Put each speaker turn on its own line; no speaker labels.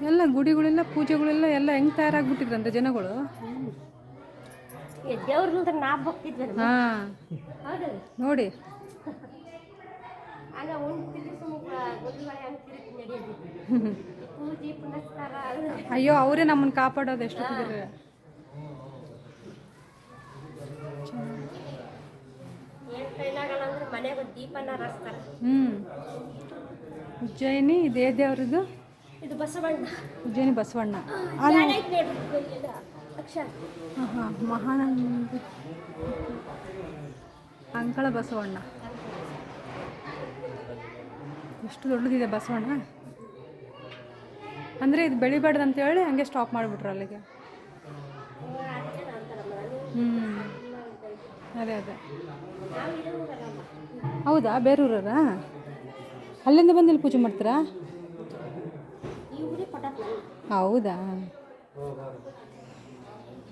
ಎಲ್ಲ ಗುಡಿಗಳೆಲ್ಲ ಪೂಜೆಗಳೆಲ್ಲ ಎಲ್ಲ ಹೆಂಗೆ ತಯಾರಾಗ್ಬಿಟ್ಟಿದ್ರಂತೆ ಜನಗಳು.
ದೇವ್ರ ನಾ ಹೋಗ್ತಿದ್ವಿ.
ಹಾಂ ನೋಡಿ. ಅಯ್ಯೋ ಅವರೇ ನಮ್ಮನ್ನು ಕಾಪಾಡೋದು ಎಷ್ಟೊತ್ತಿದ್ರೆ.
ಮನೆಗೆ ದೀಪನ ಹಚ್ತಾರೆ.
ಉಜ್ಜಯಿನಿ ಇದೇ ದೇವ್ರದ್ದು.
ಇದು ಬಸವಣ್ಣ.
ಉಜ್ಜಯಿನಿ ಬಸವಣ್ಣ. ಹಾಂ ಮಹಾನಂದ ಅಂಕಳ ಬಸವಣ್ಣ. ಎಷ್ಟು ದೊಡ್ಡದಿದೆ ಬಸವಣ್ಣ ಅಂದರೆ ಇದು ಬೆಳಿಬಾರ್ದು ಅಂತೇಳಿ ಹಂಗೆ ಸ್ಟಾಪ್ ಮಾಡಿಬಿಟ್ರು ಅಲ್ಲಿಗೆ. ಅದೇ ಹೌದಾ, ಬೇರೂರರ? ಅಲ್ಲಿಂದ ಬಂದು ಇಲ್ಲಿ ಪೂಜೆ ಮಾಡ್ತೀರಾ? ಹೌದಾ.